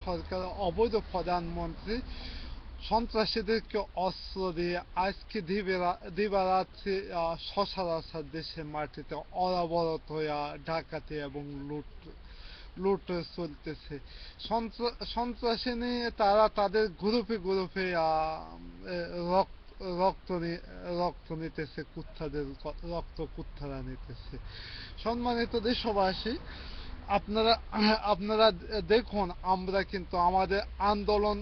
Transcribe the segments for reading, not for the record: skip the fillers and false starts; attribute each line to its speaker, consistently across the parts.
Speaker 1: সরকারের অবৈধ প্রধানমন্ত্রী সন্ত্রাসীদেরকে অস্ত্র দিয়ে আজকে দিবারাত্রি সচরাচর দেশের মাটিতে অনবরত ডাকাতি এবং লুট চলতেছে। সন্ত্রাসী নিয়ে তারা তাদের গ্রুপে গ্রুপে রক্ত রক্ত নিতেছে, রক্ত কুত্থারা নিতেছে। সম্মানিত দেশবাসী, আপনারা আপনারা দেখুন, আমরা কিন্তু আমাদের আন্দোলন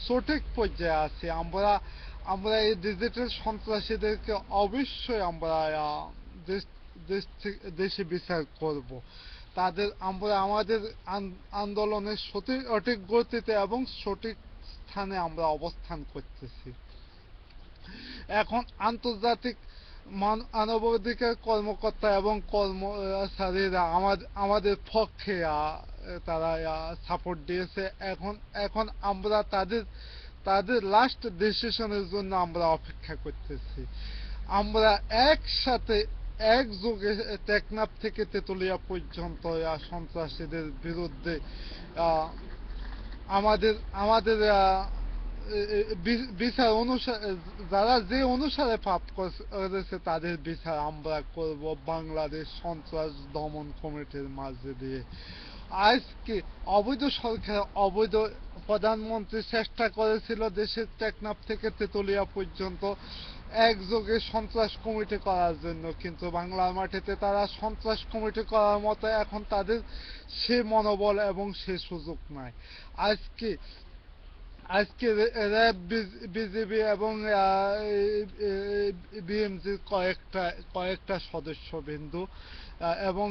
Speaker 1: সঠিক পর্যায়ে আছি। আমরা আমরা এই ডিজিটাল সন্ত্রাসীদেরকে অবশ্যই আমরা দেশে বিচার করব। আমরা আমাদের আন্দোলনের সঠিক গতিতে এবং সঠিক স্থানে আমরা অবস্থান করতেছি। এখন আন্তর্জাতিক মানবাধিকার কর্মকর্তা এবং কর্মচারীরা আমাদের পক্ষে তারা সাপোর্ট দিয়েছে। এখন আমরা তাদের লাস্ট ডিসিশনের জন্য আমরা অপেক্ষা করতেছি। আমরা একসাথে একযোগে টেকনাফ থেকে তেতুলিয়া পর্যন্ত সন্ত্রাসীদের বিরুদ্ধে আমাদের আমাদের বিচার অনুসারে, যারা যে অনুসারে পাপ করেছে তাদের বিচার আমরা করব বাংলাদেশ সন্ত্রাস দমন কমিটির মাঝে দিয়ে। আজকে অবৈধ সরকার, অবৈধ প্রধানমন্ত্রী চেষ্টা করেছিল দেশের টেকনাফ থেকে তেতুলিয়া পর্যন্ত একযোগে সন্ত্রাস কমিটি করার জন্য, কিন্তু বাংলার মাটিতে তারা সন্ত্রাস কমিটি করার মতো এখন তাদের সে মনোবল এবং সে সুযোগ নাই। আজকে আজকে র্যাব, বিজিবি এবং বিএমজির কয়েকটা সদস্যবৃন্দু এবং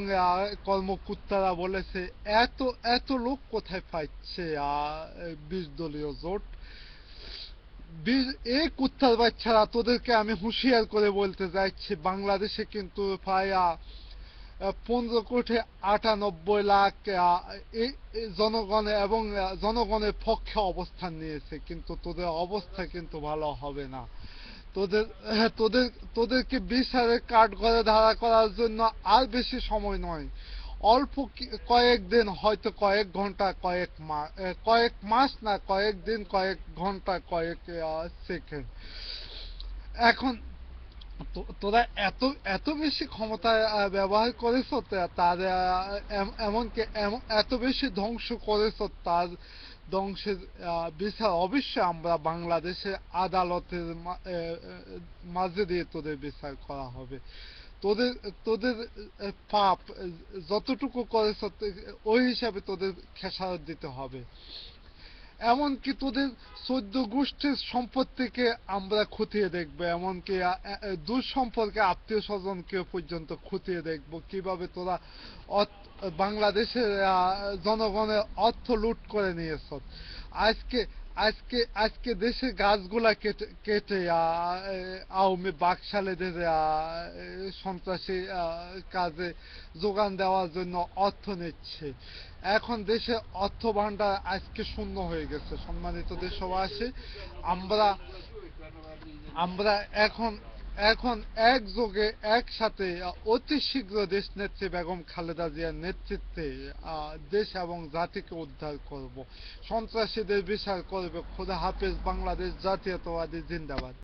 Speaker 1: কর্মকর্তারা বলেছে, এত এত লোক কোথায় পাচ্ছে 20 দলীয় জোট। এই কুত্তার বাচ্চারা, তোদেরকে আমি হুঁশিয়ার করে বলতে চাইছি, বাংলাদেশে কিন্তু প্রায় 15,98,00,000 জনগণের এবং জনগণের পক্ষে অবস্থান নিয়েছে, কিন্তু তোদের অবস্থা কিন্তু ভালো হবে না। তোদের তোদের তোদেরকে বিচারের কাঠগড়ে দাঁড়া করার জন্য আর বেশি সময় নয়, অল্প কয়েকদিন, হয়তো কয়েক ঘন্টা, কয়েক মাস না, কয়েকদিন, কয়েক ঘন্টা, কয়েক সেকেন্ড। এখন তোরা এত এত বেশি ক্ষমতা ব্যবহার করেছ, তার এমনকি এত বেশি ধ্বংস করেছ, তার ধ্বংসের বিচার অবশ্যই আমরা বাংলাদেশের আদালতের মাঝে দিয়ে তোদের বিচার করা হবে। তোদের তোদের পাপ যতটুকু করেছ ওই হিসাবে তোদের খেসারত দিতে হবে। এমনকি তোদের 14 গোষ্ঠীর সম্পত্তিকে আমরা খতিয়ে দেখবো, এমনকি দূর সম্পর্কে আত্মীয় স্বজনকে পর্যন্ত খতিয়ে দেখবো, কিভাবে তোরা বাংলাদেশের জনগণের অর্থ লুট করে নিয়েছ। আজকে আজকে আজকে দেশের গাছগুলা কেটে আওয়ামী বাকশালেদের সন্ত্রাসী কাজে যোগান দেওয়ার জন্য অর্থ নিচ্ছে। এখন দেশে অর্থ ভান্ডার আজকে শূন্য হয়ে গেছে। সম্মানিত দেশবাসী, আমরা আমরা এখন এখন একযোগে একসাথে অতি শীঘ্র দেশ নেত্রী বেগম খালেদা জিয়ার নেতৃত্বে দেশ এবং জাতিকে উদ্ধার করব, সন্ত্রাসীদের বিচার করবে। খোদা হাফেজ। বাংলাদেশ জাতীয়তাবাদী জিন্দাবাদ।